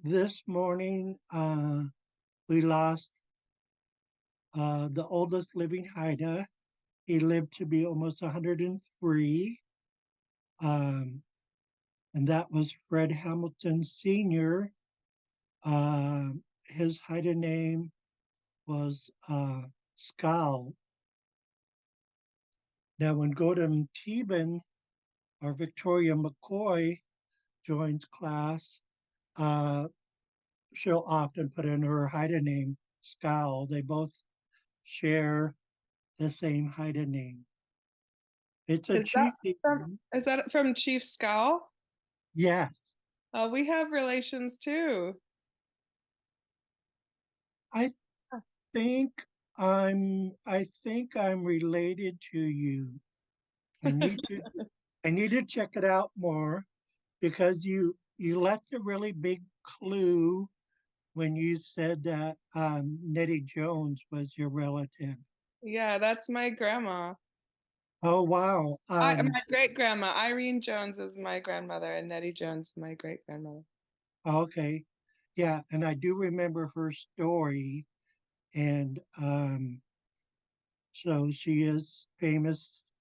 this morning we lost the oldest living Haida. He lived to be almost 103. Um, and that was Fred Hamilton Sr. Uh, his Haida name was Skal. Now, when Godam Teben or Victoria McCoy joins class, uh, she'll often put in her Haida name, Skal. They both share the same Haida name. It's a Is that chiefly from Chief Skull? yes. We have relations too. I think I think I'm related to you. I need to I need to check it out more because you left a really big clue when you said that Nettie Jones was your relative. Yeah, that's my grandma. Oh wow. My great grandma, Irene Jones, is my grandmother, and Nettie Jones, my great grandmother. Okay. Yeah, and I do remember her story and so she is famous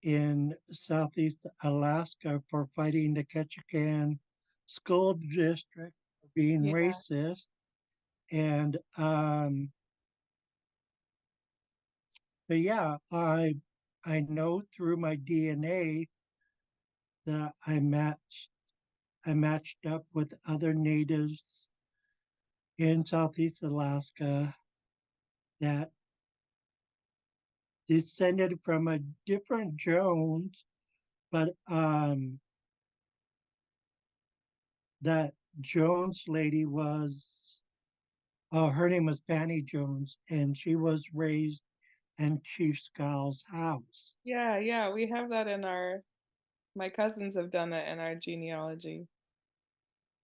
in Southeast Alaska for fighting the Ketchikan school district for being Yeah. racist. And but yeah, I know through my DNA that I matched up with other natives in Southeast Alaska that descended from a different Jones, but that Jones lady was her name was Fanny Jones, and she was raised in Chief Skul's house. Yeah, yeah, we have that in my cousins have done it in our genealogy.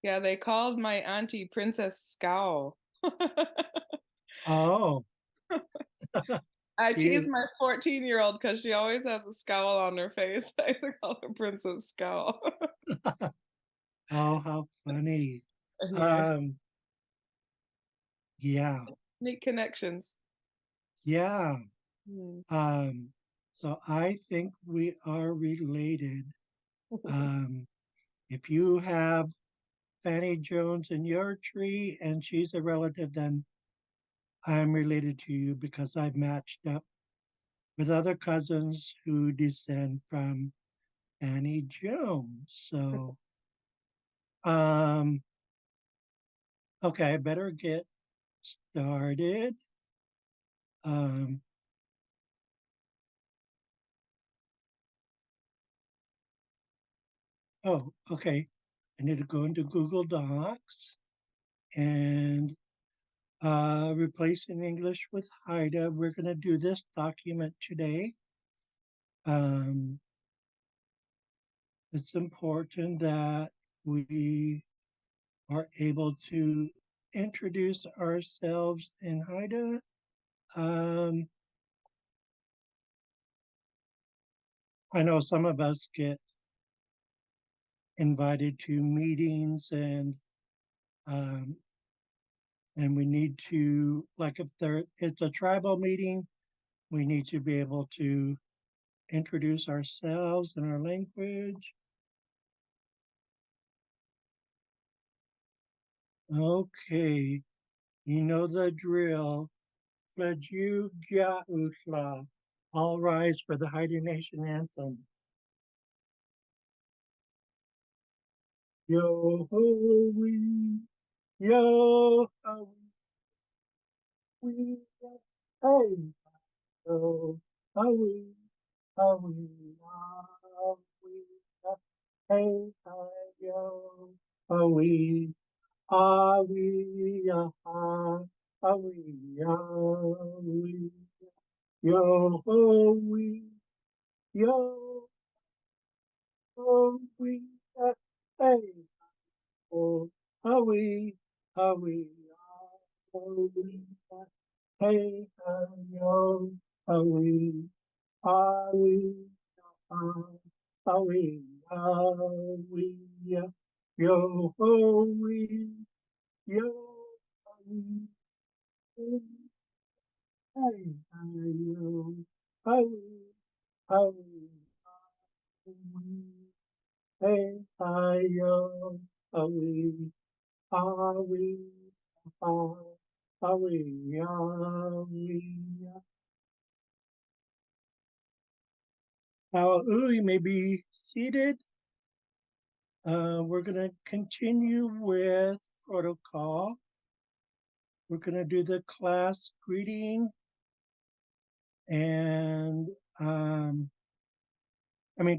Yeah, they called my auntie Princess Scowl. Oh, I tease gee. my 14-year-old because she always has a scowl on her face. I call her Princess Scowl. Oh, how funny. Anyway, Um, yeah, neat connections. yeah. Hmm. Um, so I think we are related. Um, if you have Fanny Jones in your tree and she's a relative, then I'm related to you because I've matched up with other cousins who descend from Fanny Jones. So, um, okay, I better get started. Um, oh, okay. I need to go into Google Docs and replacing English with Haida. We're going to do this document today. Um, it's important that we are able to introduce ourselves in Haida. Um, I know some of us get invited to meetings um, and we need to like if there it's a tribal meeting, we need to be able to introduce ourselves in our language. Okay, you know the drill. Pledge you Utla. All rise for the Haida Nation anthem. Yo ho wee, yo ho wee, hey yo ho wee, ho wee, ho wee, hey yo ho wee, ah wee, ah, ah wee, ah wee, yo ho wee, yo ho wee, hey oh, ah wee, ah wee, ah wee. Hey, yo, awi, awi, awi, awi, yo, ho, yo, hey, yo, oh, oh, hey, yo, oh, are we, are we, are we? Now, you may be seated. We're going to continue with protocol. We're going to do the class greeting and,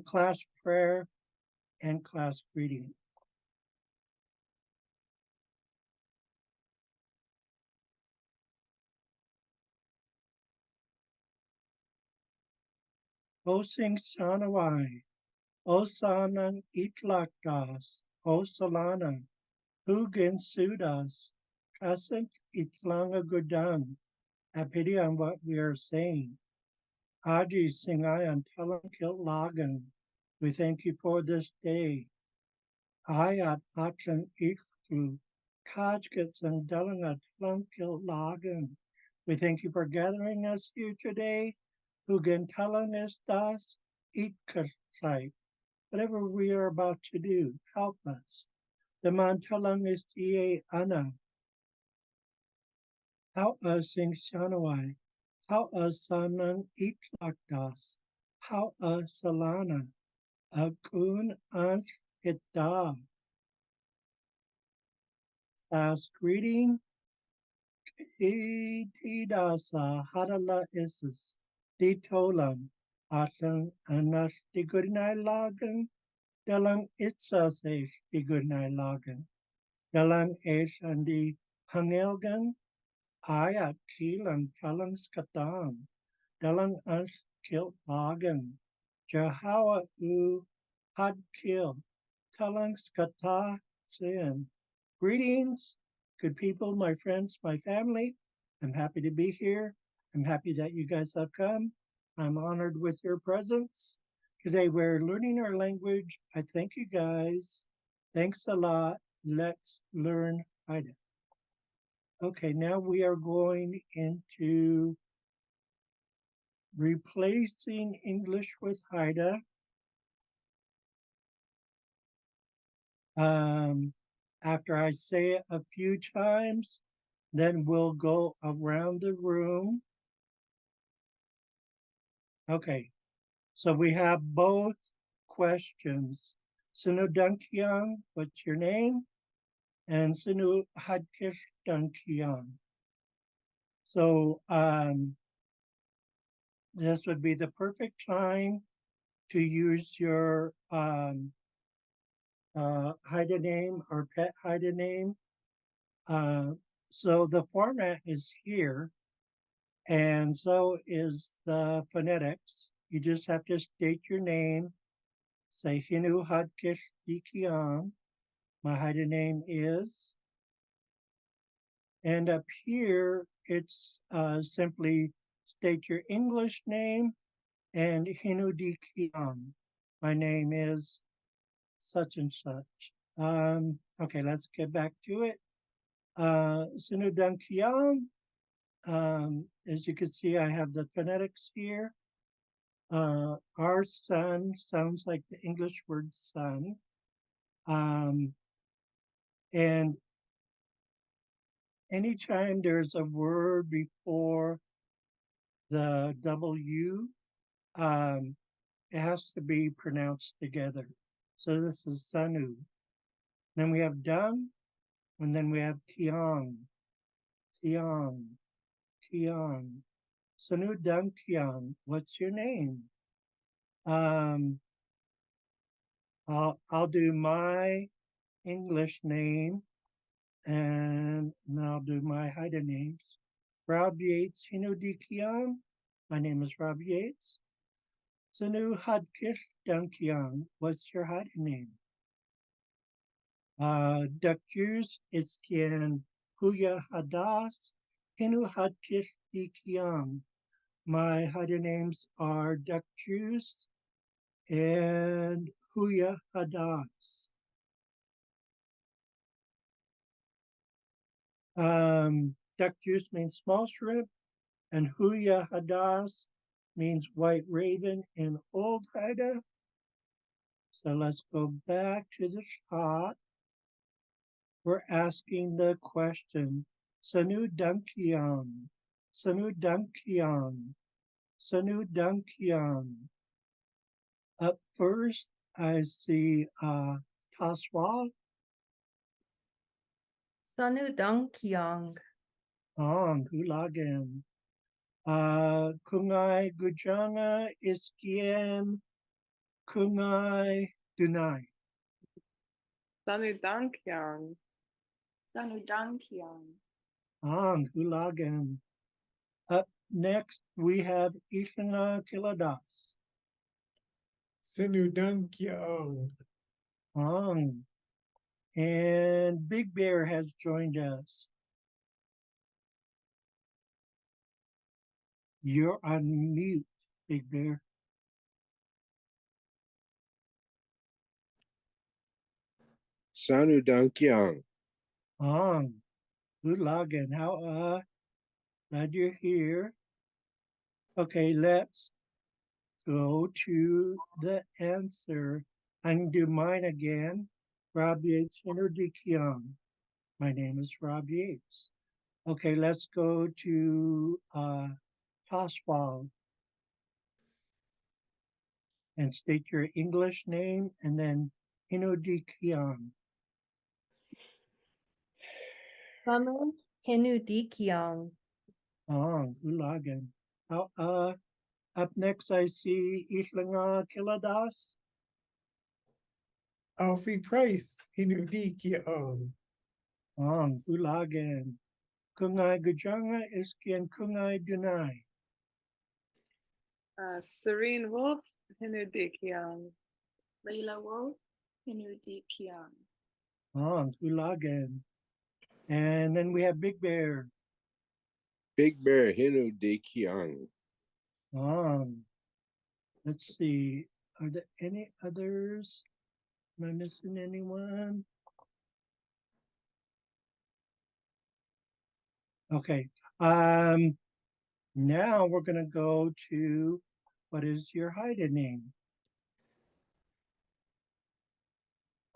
class prayer and class greeting. O sing sanawai, o sanan itlakdas, o salana, hugin sudas, kasant itlanga gudan. Apidi on what we are saying. Haji Singayan Talang Kil Lagan. We thank you for this day. Ayat Achan Iklu. Kajkats and Dalangat Talang Kil Lagan. We thank you for gathering us here today. Hugan Talang Estas Itkatlai. Whatever we are about to do, help us. The Mantalang Istie Ana. Help us sing Shanawai. How a sanan itlakdas, how a salana, a kun ans ita. As greeting, itidasa hadala isis, ditolan, atang anas digurnai lagan, dalang itsa se digurnai lagan, dalang es andi hangelgan, ayat kilan talang skatang. Dalang us kil lagan. Jahawa u had kil. Talang skata sin. Greetings, good people, my friends, my family. I'm happy to be here. I'm happy that you guys have come. I'm honored with your presence. Today we're learning our language. I thank you guys. Thanks a lot. Let's learn Haida. Okay, now we are going into replacing English with Haida. Um, After I say it a few times, then we'll go around the room. Okay, so we have both questions. Sinu Dunkyang, what's your name? And Sinu Hadkish Dunkyang. So this would be the perfect time to use your Haida name or pet Haida name. So the format is here, and so is the phonetics. You just have to state your name, say Hinu Hadkish Dikian. My Haida name is, and up here it's simply state your English name and Hinu Dikian. My name is such and such. Okay, let's get back to it. Sinu Dunkian. As you can see, I have the phonetics here. Our sun sounds like the English word sun. And anytime there's a word before the W, it has to be pronounced together. So this is sanu. Then we have dum, and then we have kiang, kiang, kiang. Sanu dum kiang, what's your name? I'll do my English name and then I'll do my Haida names. Rob Yates Hinodikian. My name is Rob Yates. Sanu Hadkish Dunkian. What's your Haida name? Dakjus Iskian Huya Hadas Hinu Hadkish Dikian. My Haida names are Dakjus and Huya Hadas. Duck juice means small shrimp, and Huya Hadas means white raven in Old Haida. So let's go back to the shot. We're asking the question, Sanu Dunkian, Sanu Dunkian, Sanu Dunkian. Up first, I see Taswa, Sanu Dang Kiang. Hulagan. Kungai Gujanga Iskien Kungai Dunai. Sanudankyang. Sanudankyang. Hulagan. Up next, we have Ishana Kiladas. Sinudunkyang. And Big Bear has joined us. You're on mute, Big Bear. Sanudankyang. Hulagan. How glad you're here. Okay, let's go to the answer. I'm going to do mine again. Rob Yates, Henry Kiang. My name is Rob Yates. Okay, let's go to Toswald and state your English name and then Hinodi Kiang. Sanu Hinu Di Kiang. Ulagan. Up next, I see Islanga Kiladas. Alfie Price. Hinudikyang. Ulagan. Kungai Gujanga Iskian Kungai Dunai. Serene Wolf, Hinudikyang. Layla Wolf. Hinudikyang. Ulagan. And then we have Big Bear. Big Bear Hinudikyang. Let's see. Are there any others? Am I missing anyone? Okay. Now we're gonna go to what is your Haida name?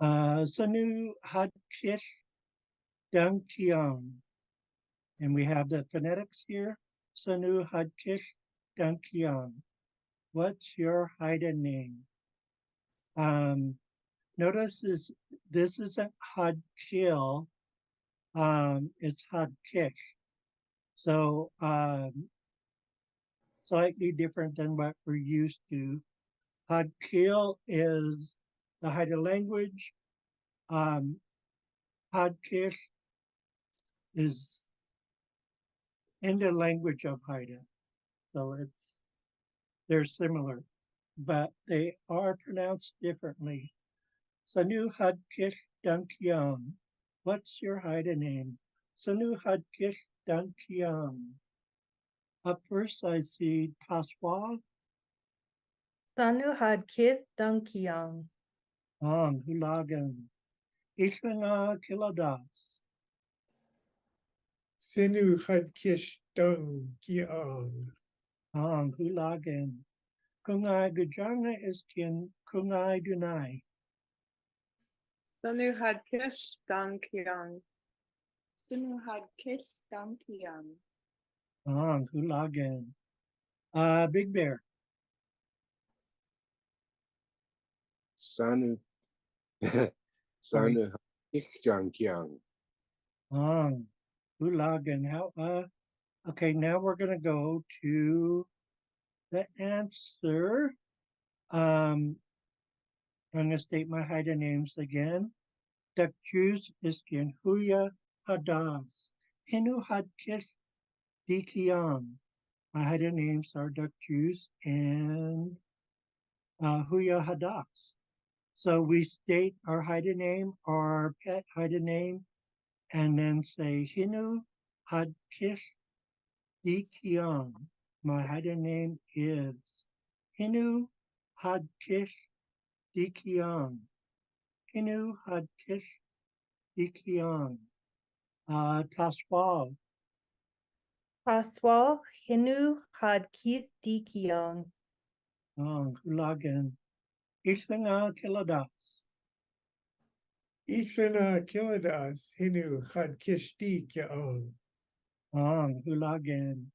Sanu Hadkish Dunkiang. And we have the phonetics here. Sanu Hadkish Dunkiang. What's your Haida name? Notice this isn't Hadkil, it's Hadkish. So slightly different than what we're used to. Hadkil is the Haida language. Hadkish is in the language of Haida. So they're similar, but they are pronounced differently. Sanu Hadkish Dunkiang. What's your Haida name? Sanu Hadkish Dunkiang. Up first, I see Taswa, Sanu Had Kith Dang Kiang. Hulagan, Ishlanga Kiladas, Sinu Hadkish Dunkyang. Hulagan, Kungai Gujanga Iskin Kungai Dunai, Sanuhadkish, Dankyang. Sanuhadkish Dankyang. Hulagan, Big Bear, Sanu. Sorry. Sanudankyang. Hulagan. Okay, now we're gonna go to the answer. I'm gonna state my Haida names again. Dakjus Iskin Huya Hadas. Hinu Hadkish Dikian. My Haida names are Dakjus and Huya Hadas. So we state our Haida name, our pet Haida name, and then say Hinu Hadkish Dikian. My Haida name is Hinu Hadkish Dikian. Hinu Hadkish Dikian. Taswal. Paswal hinu had kith dikiang. Hulagan. Islanga kiladas. Ishana Kiladas Hinu had Kishdi Kiang. Hulagan.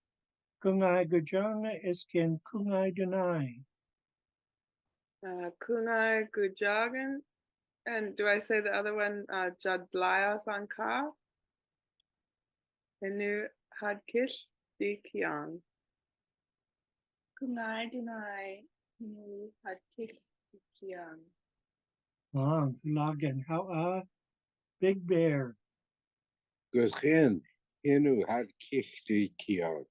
Kungai gujanga iskin kungai dunai. Kunai Gujagan. And do I say the other one? Jadblaya Sankar. Henu Hadkish Dikyang. Kunai Dunai, Hinu Hadkis Kiang. Hulagan. How Big Bear. Gushin Hinu had Kishdi Kiang.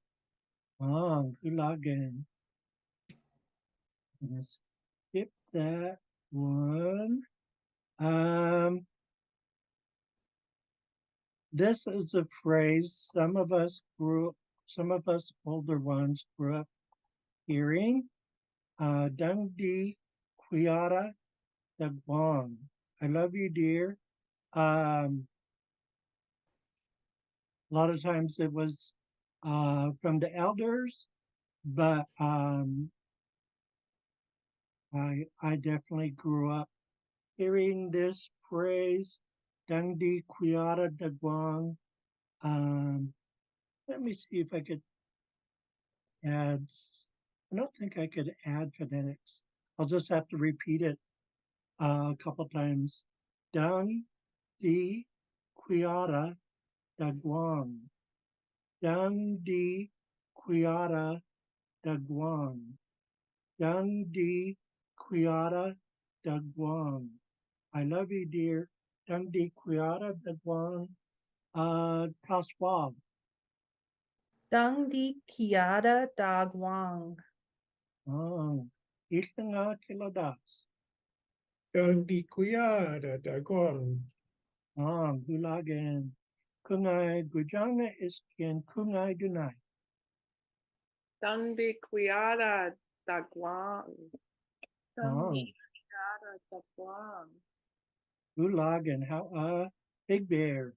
Hulagan. Let's skip that one. This is a phrase some of us older ones grew up hearing. Dungdi Quiara Dagwang. I love you, dear. A lot of times it was from the elders, but I definitely grew up hearing this phrase, Dungdi Quiara Dagwang. Let me see if I could add. I don't think I could add phonetics. I'll just have to repeat it a couple times. Dang di quiara daguang. Dang di quiara daguang. Dang di quiara daguang. I love you, dear. Dang di quiara daguang. Paswag. Dang di kiada dagwang. Istanga kiladas. Dandi Kuyada Dagwang. Hulagan. Kungai gujanga iskin kungai dunai. Dangdi Quiada Dagwang. Dungdi Kiara Daguang. Hulagan. How Big Bear.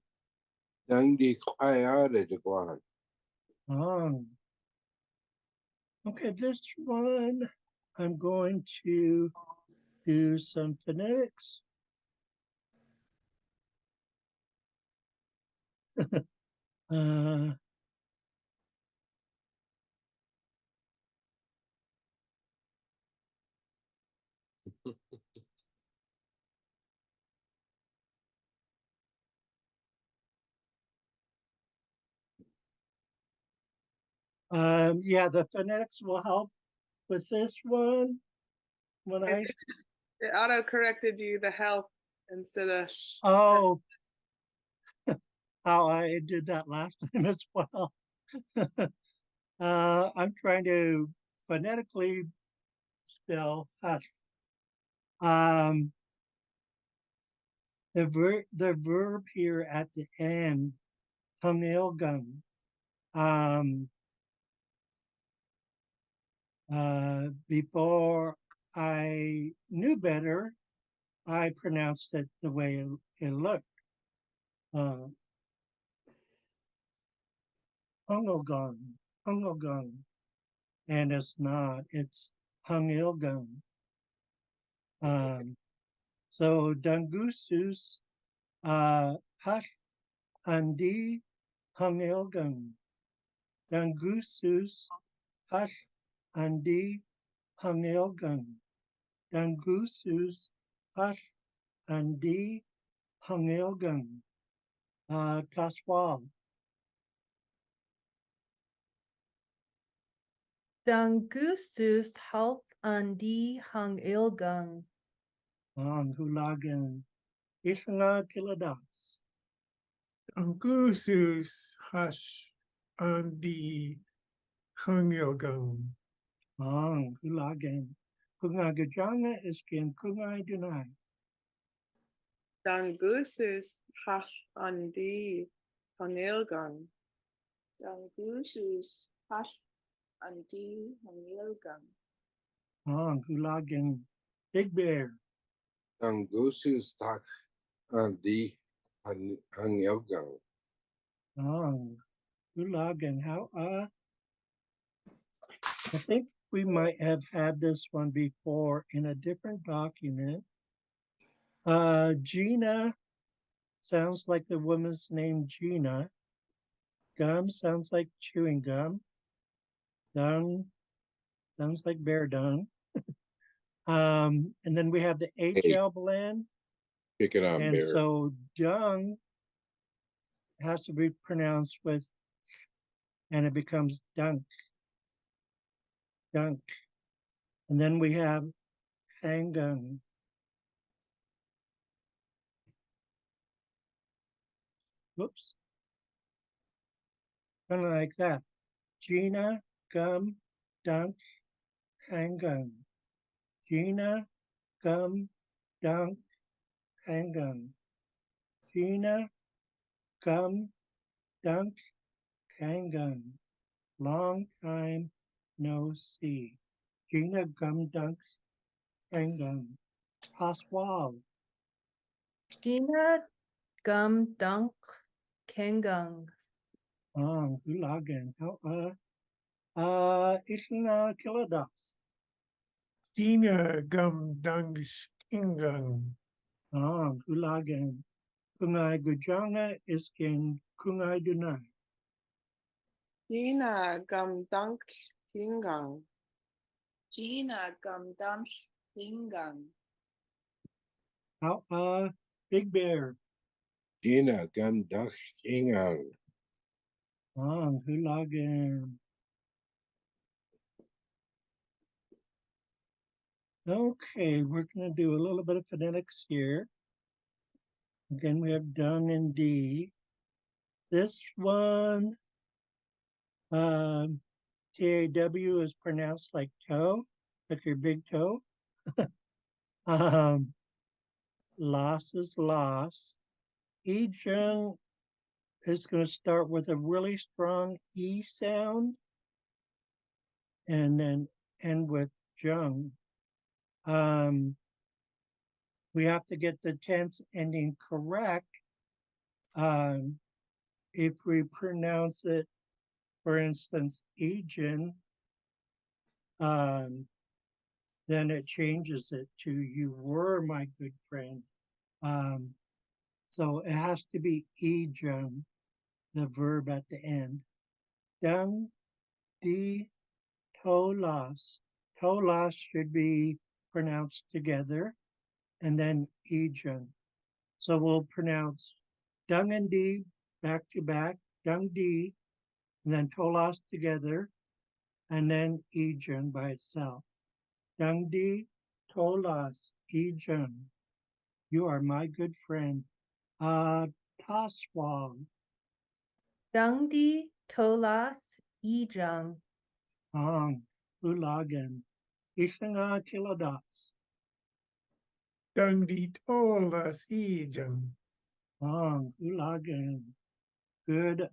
Dangdi Kwayada de Guan. Okay, this one I'm going to do some phonetics. uh, yeah, the phonetics will help with this one. When I It auto corrected you the health instead of oh, how I did that last time as well. I'm trying to phonetically spell hush. The verb here at the end, hangelgang. Before I knew better, I pronounced it the way it looked. Hangelgang, hangelgang. And it's not, it's hangilgang. So dangusus, hash andi hangilgang. Dangusus, hash andi hangilgang. Dangusus, hash andi hangilgang. Taswal. Dangusus health andi hang ilgang. Hulagan. Isanga kiladas. Angusus Hash Andi Hangyogang. Hulagan. Kungagajanga iskin kungai dunai. Dangusis Hash Andi Hanilgang. Dangusus Hash Andi Hamilgang. Hulagan. Big Bear. Dangusus Tak Andi Hangyogang. Ulagan. How I think we might have had this one before in a different document. Gina sounds like the woman's name Gina. Gum sounds like chewing gum. Dung sounds like bear dung. And then we have the Hey, HL blend. pick it on And bear. so dung has to be pronounced with, and it becomes dunk, dunk. And then we have hangung. Whoops. Kind of like that. Gina, gum, dunk, hangung. Gina, gum, dunk, hangung. Gina, gum, dunk, hangung. Long time no see. Gina, gum, dunks, hangung. Paswal. Gina Gum Dunk Kengung. Hulagan. Ishna Kiladas. Gina gum dung ingang. Hulagan. Kungai Gujanga Iskin Kungai Dunai. Gina gum dunk kingang. Gina gumdum hingang. Big Bear. Gina gum duck ingang. Hulagan. Okay, we're going to do a little bit of phonetics here. Again, we have dung and D. This one, TAW is pronounced like toe, like your big toe. Loss is loss. Ejung is going to start with a really strong E sound and then end with jung. We have to get the tense ending correct. If we pronounce it, for instance, Ejun, then it changes it to you were my good friend. So it has to be Ejun, the verb at the end. Dung, di, tolas. Tolas should be pronounced together and then Ejun. So we'll pronounce dung and di back to back, dung di, and then tolas together, and then Ejun by itself. Dung di, tolas, Ejun. You are my good friend. Taswang. Dungdi Tolas Ejung. Ulagan. Ishanga Kiladas. Dung di tolas ijang. Ulagan. Good,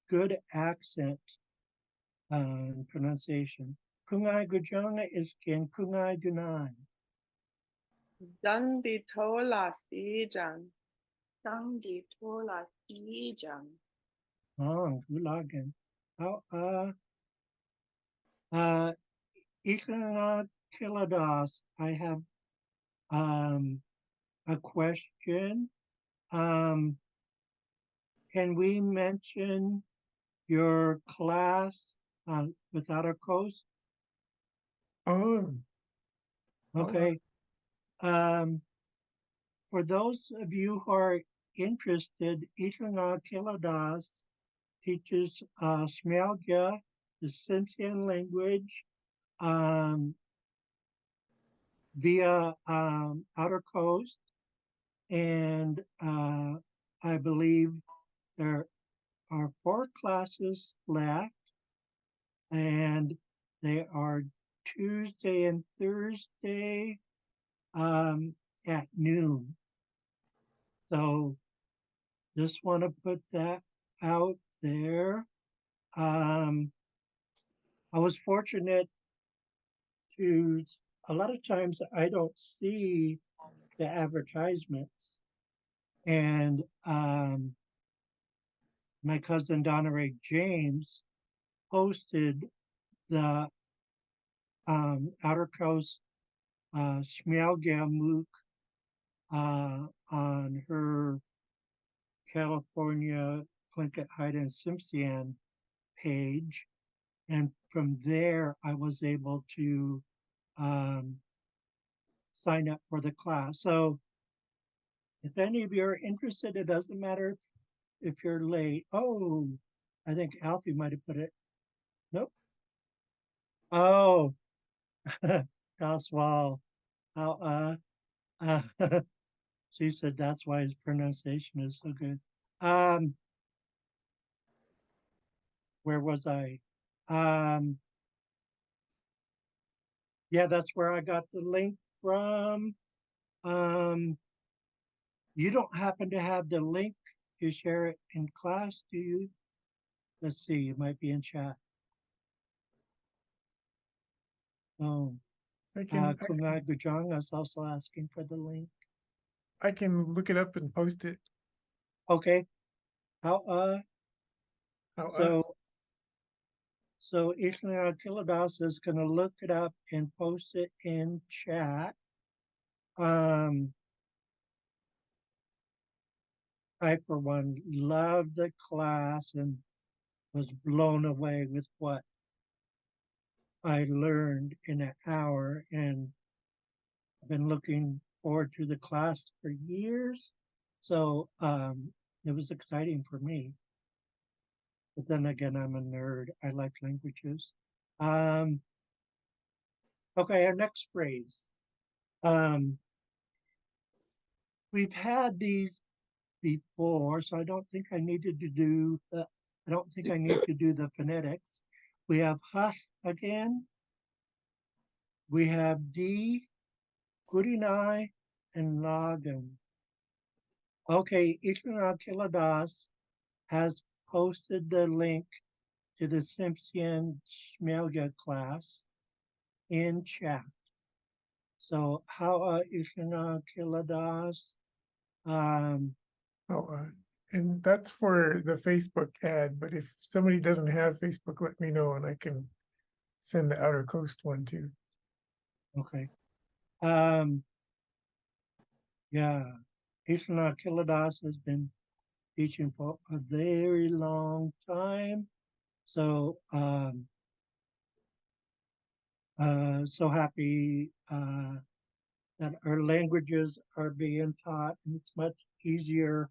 good accent pronunciation. Kungai Gujanga is kin Kungai Dunai. Dandi tolas ijang. Dung di tolas ijang. Ulagan. Ishanga Kiladas. I have a question. Can we mention your class without a coast? On. Okay. For those of you who are interested, Ishanga Kiladas teaches Smelga, the Tsimshian language, via Outer Coast. And I believe there are 4 classes left, and they are Tuesday and Thursday at noon. So just want to put that out there. I was fortunate to, a lot of times I don't see the advertisements. And my cousin Donna Ray James posted the Outer Coast Shmielga on her California Tlingit Hyde and Simpson page. And from there, I was able to sign up for the class. So if any of you are interested, it doesn't matter if you're late. Oh, I think Alfie might have put it. Nope. Oh, das Wall. She said that's why his pronunciation is so good. Where was I? Yeah, that's where I got the link from. You don't happen to have the link to share it in class, do you? Let's see, it might be in chat. Oh, I can Kungai Gujong is also asking for the link. I can look it up and post it. Okay. How How, so Ishmael Kiladas is gonna look it up and post it in chat. I for one loved the class and was blown away with what I learned in an hour, and I've been looking forward to the class for years. So it was exciting for me. But then again, I'm a nerd. I like languages. Okay, our next phrase. We've had these before, so I don't think I needed to do the, I don't think I need to do the phonetics. We have hush again. We have D, Kurinai, and Lagan. Okay, Ishmael Kiladas has posted the link to the Simpson Shmelga class in chat. So how Ishmael Kiladas? and that's for the Facebook ad, but if somebody doesn't have Facebook, let me know and I can send the Outer Coast one too. Okay. Yeah, Ishmael Kiladas has been teaching for a very long time. So so happy that our languages are being taught, and it's much easier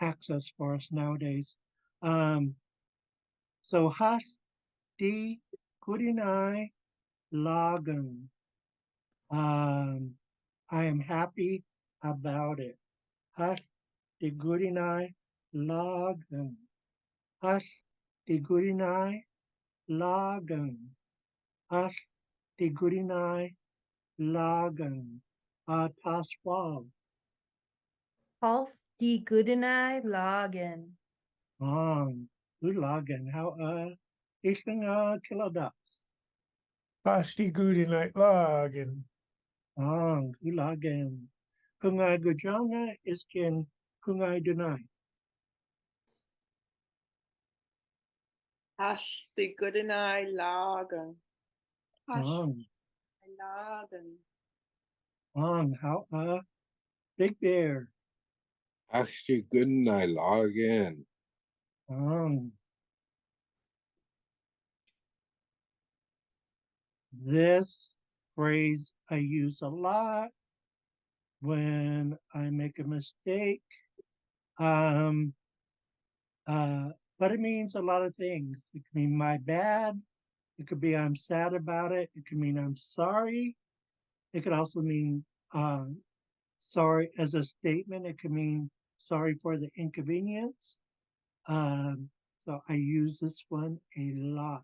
access for us nowadays. So Hasti Kurinai Lagan. I am happy about it. Hasti Kurinai Lagan. Hasti Kurinai Lagan. Hasti Kurinai Lagan. Taswal. Half die Goodenai Lagen. Lagan. How Ishang Kilada. Pasti good night log and Lagan. Kungai Gujanga Iskin Kungai Dunai. Hash the good and I lagen. Hash lagen. How Big Bear. Actually, good night, log in. This phrase I use a lot when I make a mistake. But it means a lot of things. It can mean my bad. It could be I'm sad about it. It could mean I'm sorry. It could also mean sorry as a statement. It could mean sorry for the inconvenience. So I use this one a lot.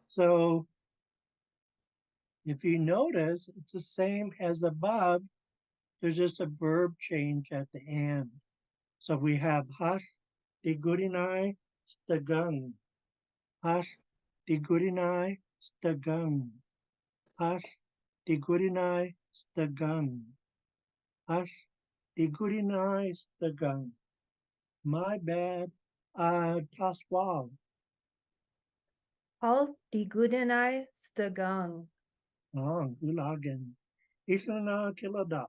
So if you notice, it's the same as above. There's just a verb change at the end. So we have hash di gurinai stagung. Hash di gurinai stagung. Hash di gurinai stagung. Hash di gurinai stagung. My bad. Taswal. Als die Goedenai Stegang. Gulagen. Islana Kiladas.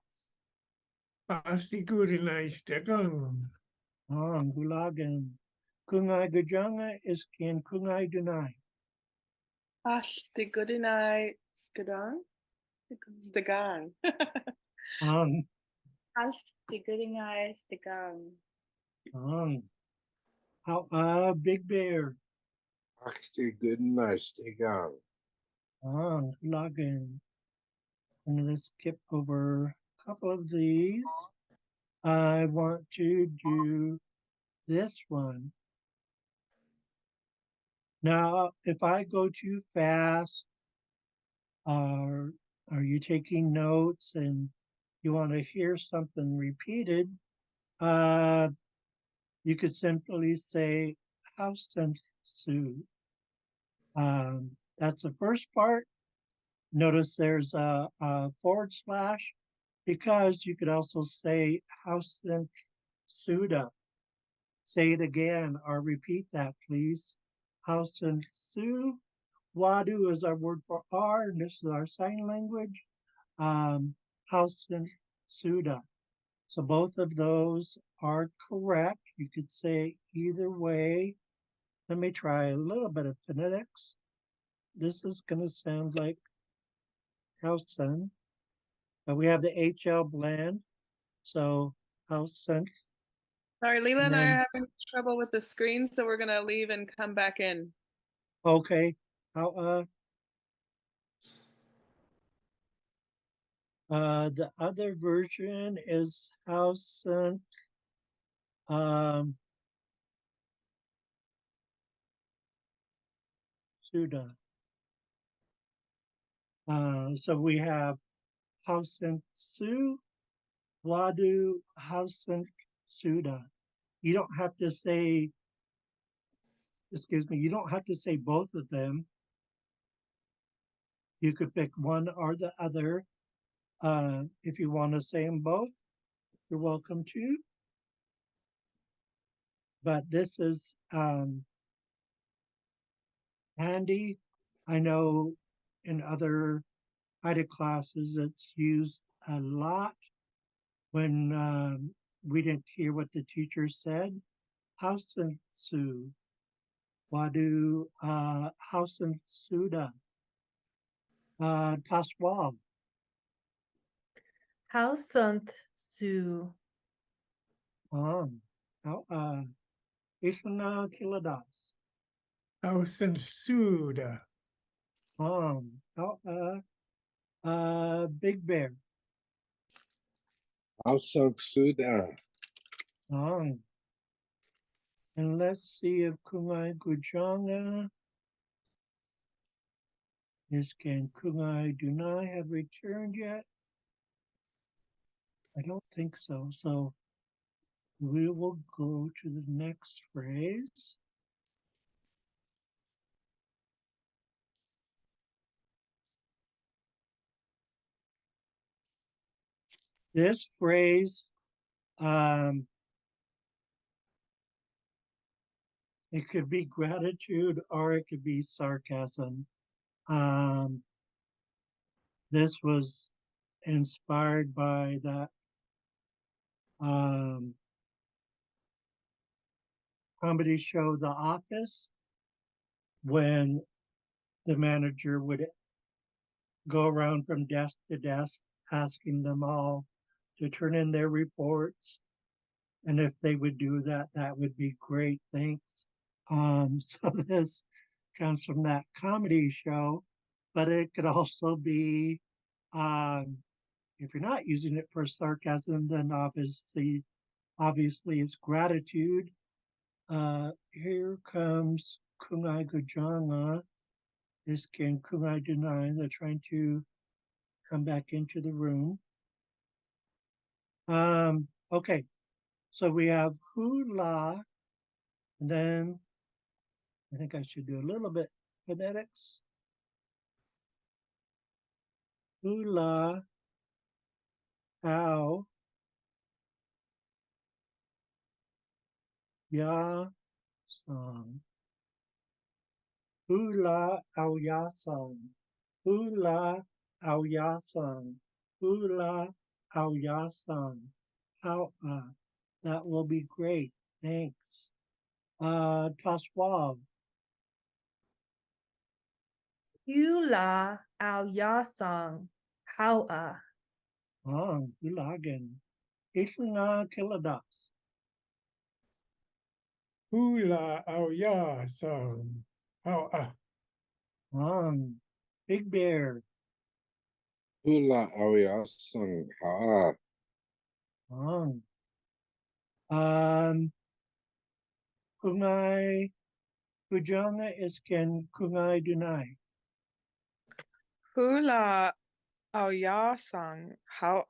Asti good nice tegang. Gulagen. Kungai Gajanga is kin Kungai Dunai. Ash, the good night, Skadang? Stagang. Um, Ash, the good night, Stagang. how Big Bear. Actually, good night. Stay on. Gulagen. I'm gonna skip over a couple of these. I want to do this one. Now, if I go too fast, are you taking notes and you want to hear something repeated? You could simply say house and Sue. That's the first part. Notice there's a forward slash because you could also say house and Suda. Say it again or repeat that, please. House and Sue. Wadu is our word for R, and this is our sign language. House and Suda. So both of those are correct. You could say either way. Let me try a little bit of phonetics. This is going to sound like Hausen, but we have the HL blend. So Hausen, Sorry, Leela and I then are having trouble with the screen, so we're gonna leave and come back in. okay. How the other version is Hausen. Suda. So we have Hausen Su, Wadu, Hausen Suda. You don't have to say, excuse me, you don't have to say both of them. You could pick one or the other. If you want to say them both, you're welcome to. But this is handy. I know in other IDA classes it's used a lot when we didn't hear what the teacher said. Hausen Su, Wadu Hausen Suda, Taswab. Hausant Sue. Ishana Kiladas. House and Suda. Big Bear. Also, Sudan. And let's see if Kungai Gujanga is can Kungai Dunai have returned yet? I don't think so. So we will go to the next phrase. This phrase, it could be gratitude or it could be sarcasm. This was inspired by that comedy show, The Office, when the manager would go around from desk to desk asking them all to turn in their reports. And if they would do that, that would be great. Thanks. So this comes from that comedy show, but it could also be, if you're not using it for sarcasm, then obviously it's gratitude. Here comes Kungai Gujanga. This can Kungai Denai. They're trying to come back into the room. Okay, so we have hula, and then I think I should do a little bit phonetics. Hula, how, ya song. Hula au ya song. Hula au ya song. Hula au ya song. How that will be great. Thanks. Taswav. Hula ao yasang. How Gulagan. Islana Kiladas. Hula au ya song. How Big Bear. Hula Ariasang Ha. Um, Kungai Kujanga Isken Kungai Dunai. Hula Aoyasang. How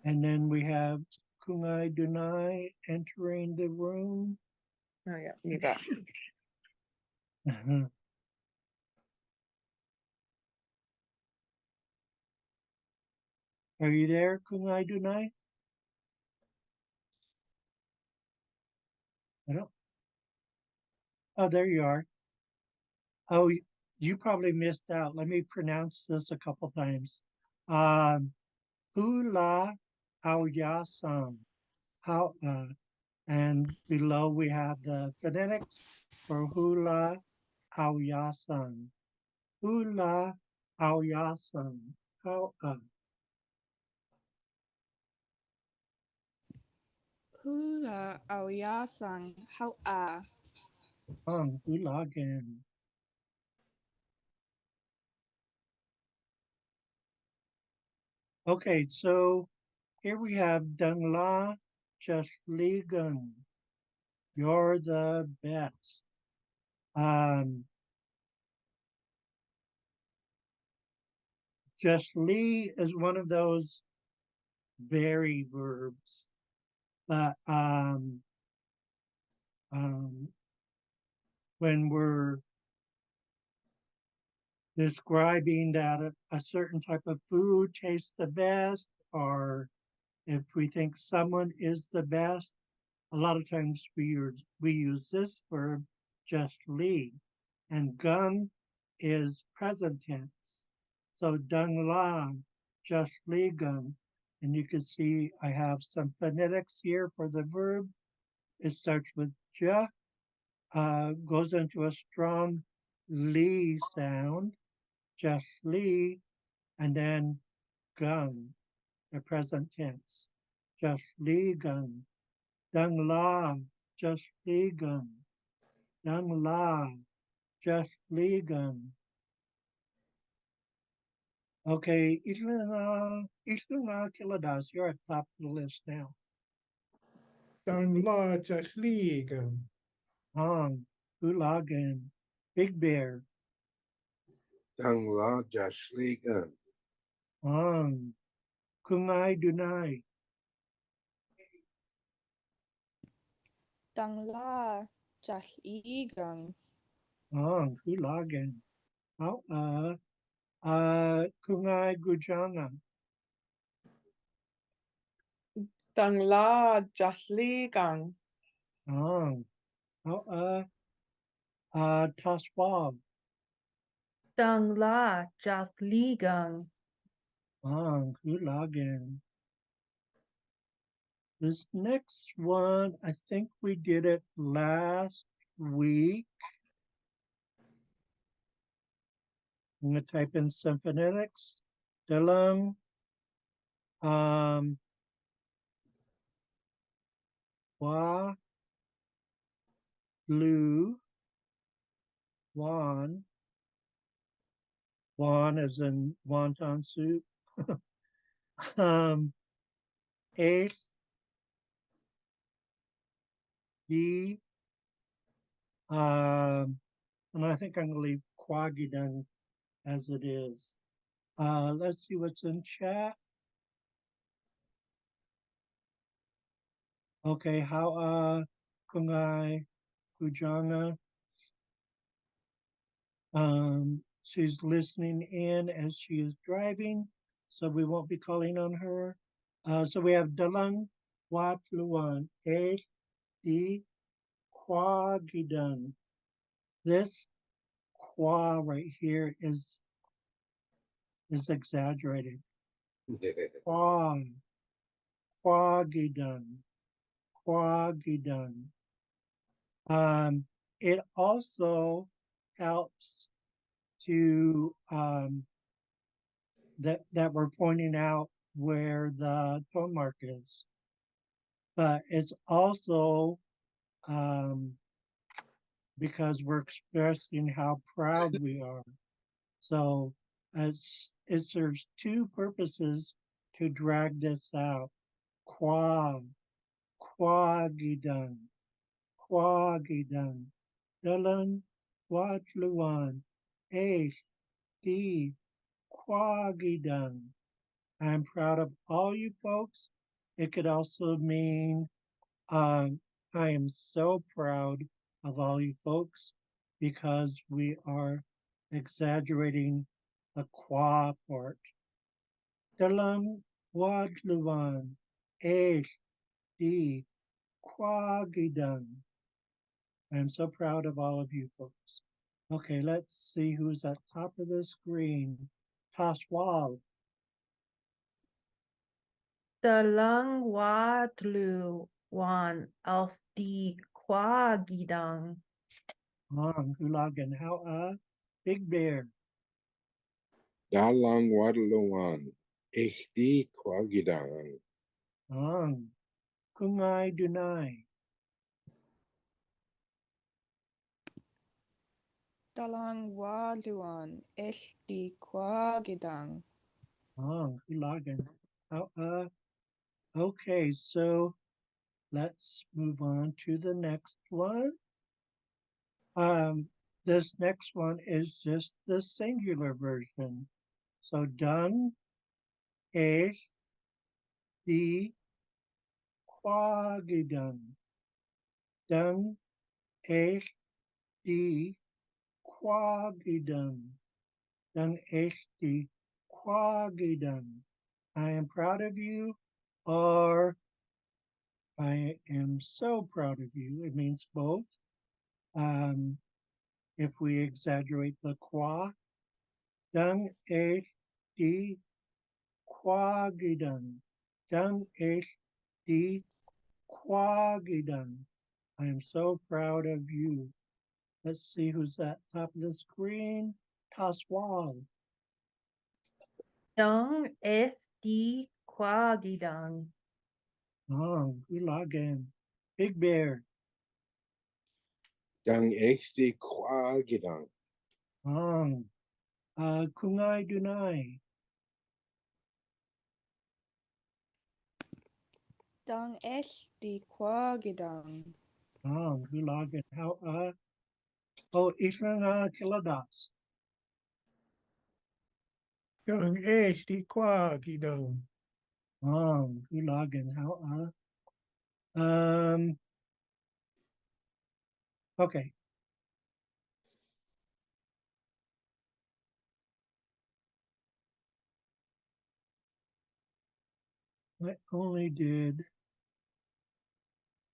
And then we have Kungai Dunai entering the room. Oh yeah, you got. Are you there, Kungai Dunai? I don't. Oh, there you are. Oh, you probably missed out. Let me pronounce this a couple times. Hula Aoyasang. How and below we have the phonetics for hula aoyasang. Hula aoyasang. How Hula Aoyasang. How hula again. Okay, so here we have Dang La Just Ligan. You're the best. Just Li is one of those very verbs that when we're describing that a certain type of food tastes the best, or if we think someone is the best, a lot of times we use this verb just lead. And gun is present tense. So dung la, just li gun. And you can see I have some phonetics here for the verb. It starts with ja, goes into a strong li sound, just li, and then gun, the present tense. Just li gun. Dung la, just li gun. Dung la, just li gun. Okay, Islana Kiladas, you're at top of the list now. Dang la just league. Hong, Ulagan, Big Bear, Dang La Jashligan. Hong, Kungai Dunai, Dang La Just Igang. Hong, Ulagan, How Kungai Gujanga, Dang La Jasligang. Hong, How Taswab, Dang la just ligang. Hong, Ulagan. This next one, I think we did it last week. I'm going to type in some phonetics. Dalam, wa, lu, wan. Wan as in wonton soup. Eighth, D, and I think I'm going to leave Quagidon as it is. Let's see what's in chat. Okay, how Kungai Kujanga. She's listening in as she is driving, so we won't be calling on her. So we have Dalang, Watluan, A, D, Quagidan. This qua right here is exaggerated. Quag, Quagidan, Quagidan. It also helps to that we're pointing out where the tone mark is, but it's also because we're expressing how proud we are. So there's two purposes to drag this out. Quag, Quagidan, Quagidan, Dalan, Watluan, Ace, D, Quagidan. I'm proud of all you folks. It could also mean I am so proud of all you folks because we are exaggerating the qua part. Dalam wadluan, Ace, D, Quagidan. I'm so proud of all of you folks. Okay, let's see who's at top of the screen. Taswal. Dalang Watluan of the Quagidang. Hulagan. How Big Bear. Dalang Wadluan, HD Quagidang. Kungay Dunay. Dalang Waluan SD Quagidang. Hulagan. How Okay, so let's move on to the next one. This next one is just the singular version. So done, es, di, quagidan. Done, es, di, quagidan. Done, es, di, quagidan. I am proud of you, or I am so proud of you. It means both. If we exaggerate the qua, done, es, di, quagidan. Done, es, di, quagidan. I am so proud of you. Let's see who's at top of the screen. Taswal. Dung SD Quagidang. Ulagan. Big Bear. Dang HD Quagidang. Kungay Dunay. Dang SD Quagidang. Ulagan. Xaad Kil Class. Young HD Quagidang. Ulagan. Okay. I only did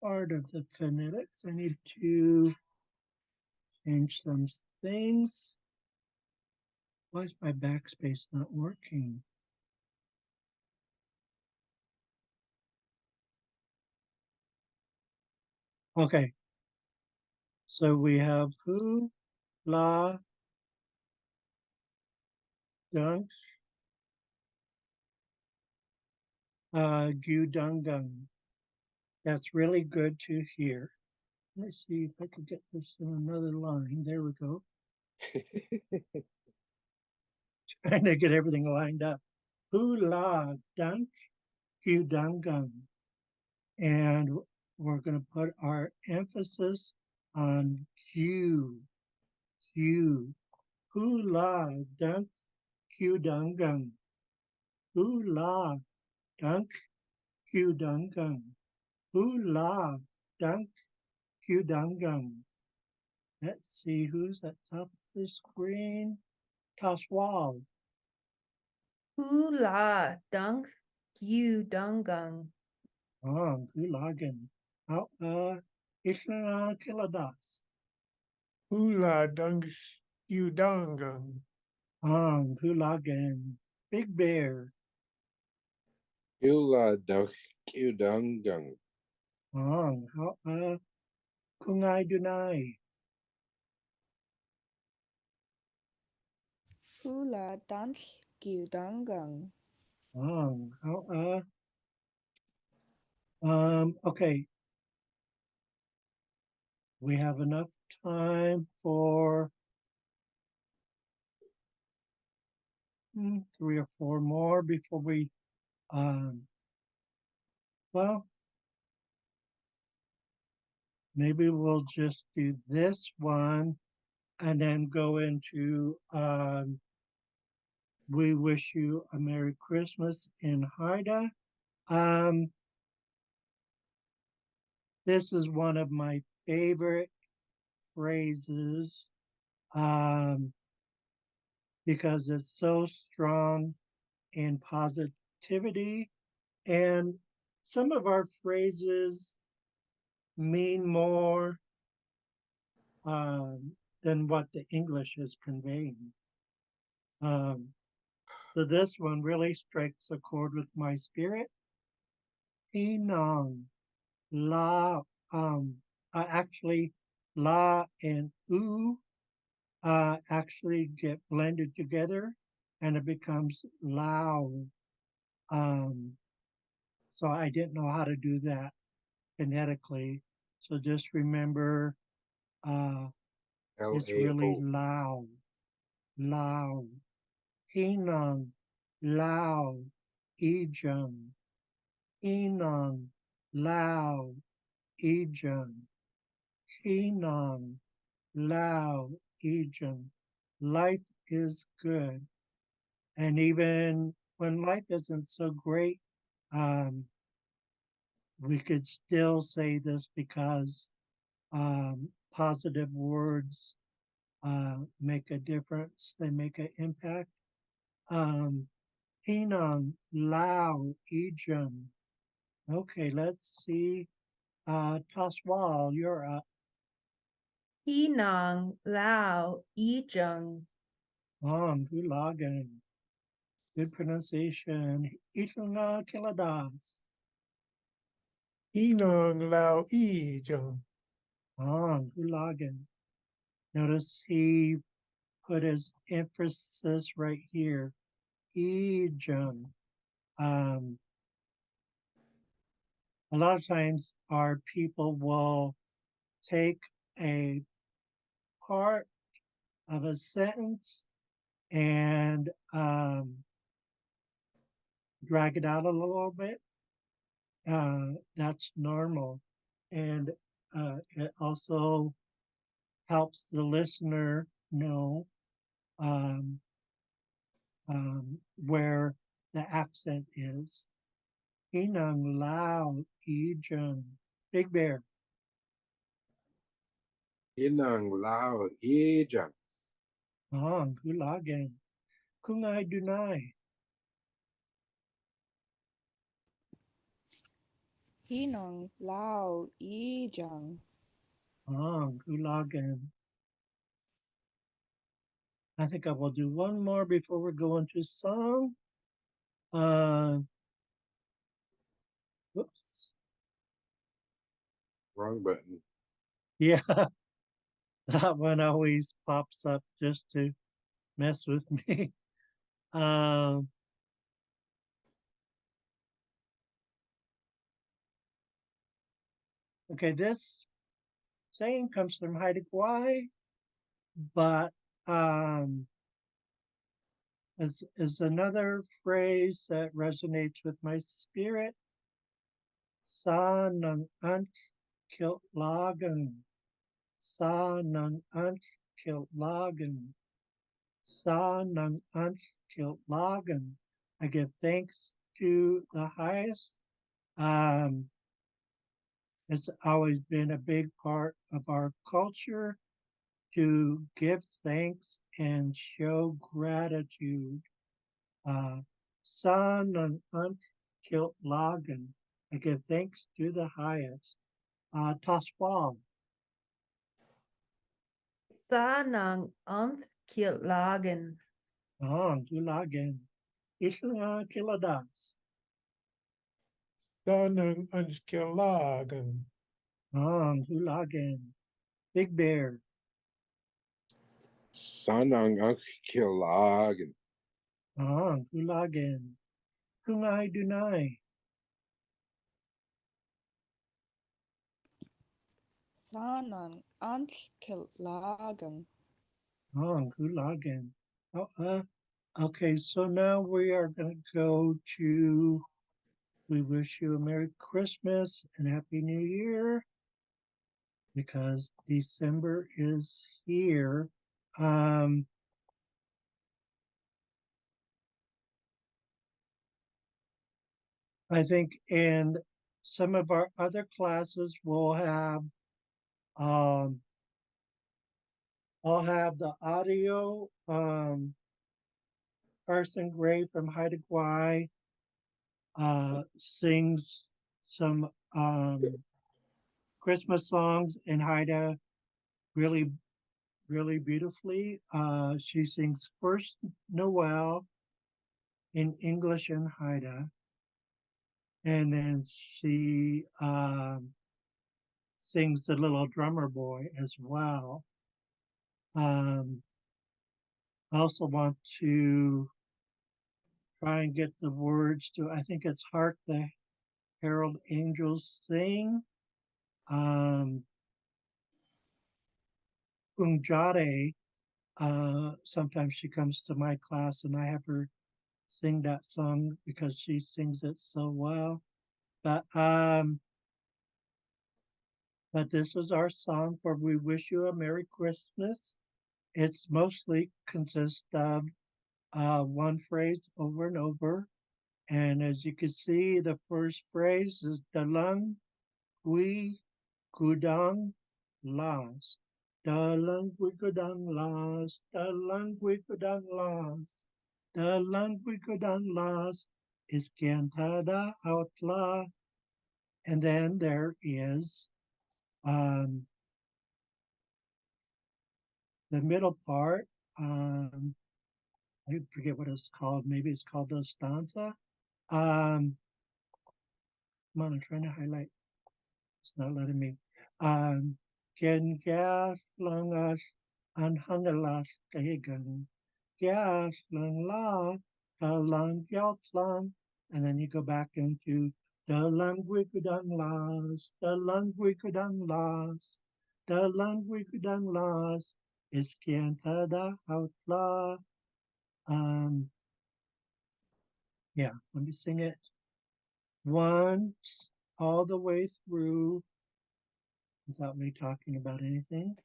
part of the phonetics. I need to change some things. Why is my backspace not working? Okay. So we have who, la, dunk, gudungung. That's really good to hear. Let me see if I can get this in another line. There we go. Trying to get everything lined up. Hula dunk, gudungung. And we're going to put our emphasis on Q. Hula dunk, gudungung. Hula dunk, gudungung. Hula dunk, gudungung. Let's see who's at top of the screen. Taswal. Hula Dunks Gu Dungung. Gulagan. How Ishna Kiladas. Hula dung dangang. Gulagan. Big Bear. Kula duck kudungung. How Kungai Dunai. Hula dance Gyudangang. How okay. We have enough time for 3 or 4 more before we well, maybe we'll just do this one and then go into we wish you a Merry Christmas in Haida. This is one of my favorite phrases because it's so strong in positivity. And some of our phrases mean more than what the English is conveying. So this one really strikes a chord with my spirit. Hinong, la, actually, la and u actually get blended together and it becomes lao. So I didn't know how to do that phonetically. So just remember it's really Lao. loud, loud. Hinang, Lao, Ijun. Hinang, Lao, Ijun. Hinang, Lao, Ijun. Life is good. And even when life isn't so great, we could still say this because positive words make a difference. They make an impact. Hinang, Lao, Ijun. Okay, let's see. Taswal, you're up. Hinang Lao Ijung. Gulagan. Good pronunciation. Itlanga Kiladas. Inong lao I jung. Gulagan. Notice he put his emphasis right here. Ijun. A lot of times our people will take a part of a sentence and drag it out a little bit. That's normal. And it also helps the listener know um, where the accent is. Inang Lao Ijun. Big Bear. Inang Lao Ijang. Gulagan. Kungai Dunai. Hinong Lao Ijang. Gulagan. I think I will do one more before we go into song. Whoops. Wrong button. Yeah, that one always pops up just to mess with me. Um, okay, this saying comes from Haida Gwaii, but is another phrase that resonates with my spirit. Sa nang ant kilt lagan. Sa nang ant kilt lagan. Sa nang ant kilt lagan. I give thanks to the highest. It's always been a big part of our culture to give thanks and show gratitude. San and Unt Kilt Lagan. I give thanks to the highest. Taswal. Sanang ans kilagen. Gulagen. Isla Kiladas. Sanang Anshkilagan. Gulagen. Big Bear. Sanang Kilagan. Gulagen. Kungai Dunai. Sanang ans kilagan. Gulagen. Oh, okay, so now we are going to go to we wish you a Merry Christmas and Happy New Year because December is here. Um, I think in some of our other classes we'll have I'll have the audio. Carson Gray from Haida Gwaii sings some Christmas songs in Haida really, really beautifully. She sings First Noel in English and Haida, and then she sings The Little Drummer Boy as well. I also want to try and get the words to, I think it's Hark the Herald Angels Sing. Punjade, sometimes she comes to my class and I have her sing that song because she sings it so well. But this is our song for We Wish You a Merry Christmas. It's mostly consists of one phrase over and over. And as you can see, the first phrase is Dalang Gui Gudang Las. Dalang Gui Gudang Las. Dalang Gui Gudang Las. Dalang Gui Gudang Las is Cantada Outlaw. And then there is um, the middle part. I forget what it's called. Maybe it's called the stanza. Come on, I'm trying to highlight. It's not letting me. Ken gas lang as an hangalas kahigan. Gas lang la lang lang. And then you go back into the languigudan las, the languigudan las, the languigudan las is cantada outlaw. Yeah, let me sing it once all the way through without me talking about anything.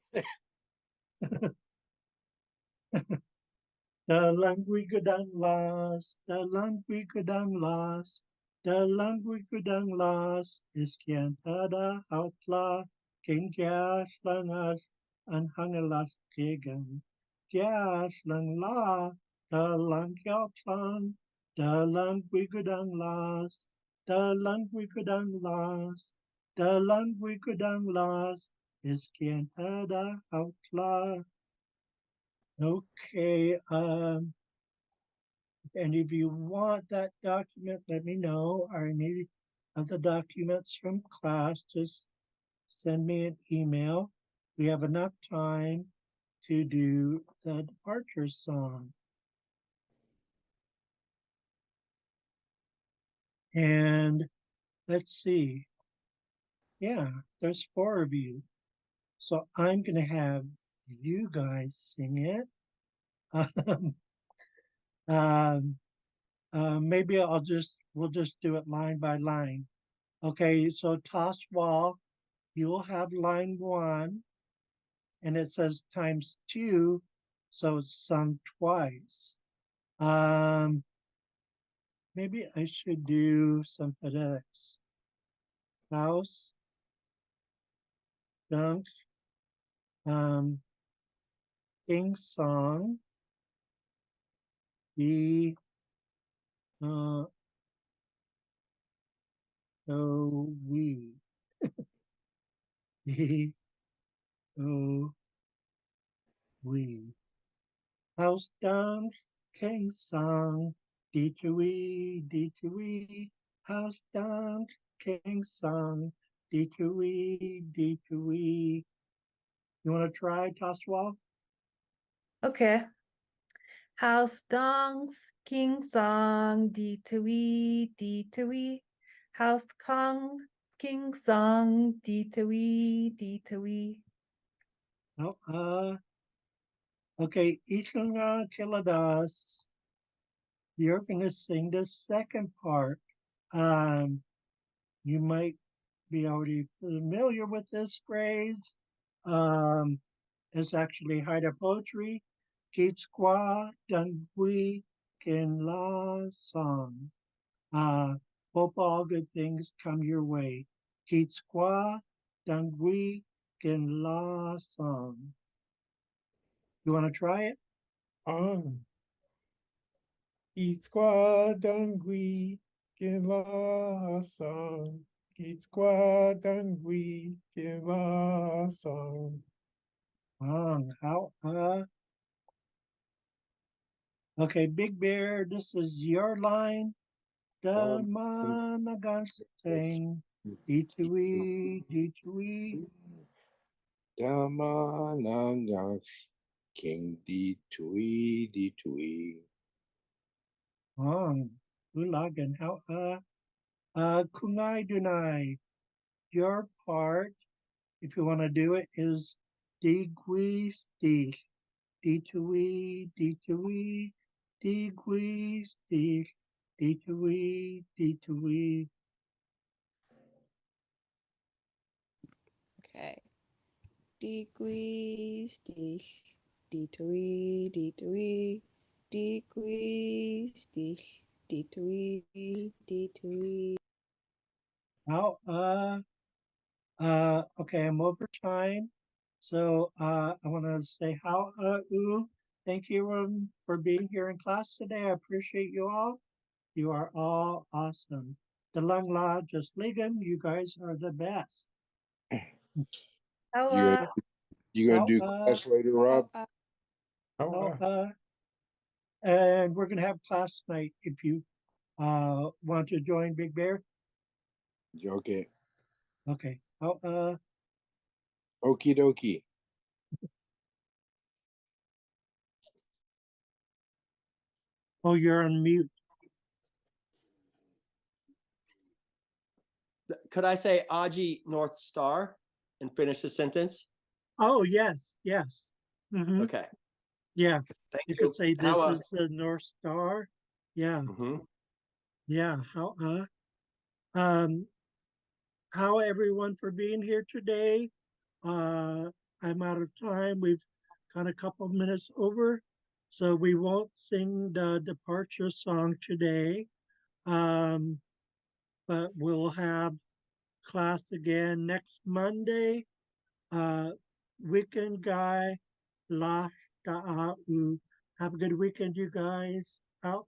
The languigudan las, the languigudan las, the languigudan las is cantada outlaw, king gas langas, and hangalas kegan. Gas lang la, the langyotlan, the languigudan las, the languigudan las, the languigudan las is cantada outlaw. Okay, if any of you want that document, let me know, or any of the documents from class, just send me an email. We have enough time to do the departure song. And let's see. Yeah, there's 4 of you. So I'm going to have you guys sing it. Maybe we'll just do it line by line. Okay, so toss wall, you'll have line 1, and it says times 2, so it's sung twice. Maybe I should do some phonetics. House, dunk, king song, the so we. He, oh, we. House down, king song, D2E, house down, king song, D2E. You want to try, Toswald? Okay. House dongs, king song, D2E. House kong, king song, D2E. No, okay, Ichunga Kiladas. You're gonna sing the second part. Um, you might be already familiar with this phrase. It's actually Haida poetry. Kichkwa Dangui Kin La Song. Hope all good things come your way. Kichkwa Dangui Kin La Song. You want to try it? On. Eat squad dangui, kin la song. Eat squad dangui, kin la song. How okay, Big Bear, this is your line. The Managan thing. D2E. Dama Nangang King D2E. Ulagan. How Kungai Dunai. Your part, if you want to do it, is Digui Stich. D2E. Digui Stich. D2E. Okay. Degrees, D2E. Degrees, D2E. How okay, I'm over time. So I want to say how thank you for being here in class today. I appreciate you all. You are all awesome. The Lung La just Ligan, you guys are the best. How You gonna How do class later, Rob? Oh, and we're gonna have class tonight if you want to join Big Bear. Okay. Okay. Okie dokie. Oh, you're on mute. Could I say Aji North Star and finish the sentence? Oh, yes. Mm-hmm. Okay, Yeah. thank You you. could say this How, is the North Star. Yeah. Yeah. Um, how everyone for being here today. I'm out of time. We've got a couple minutes over, so we won't sing the departure song today. But we'll have class again next Monday. Weekend guy, la ta'au. Have a good weekend, you guys. Out.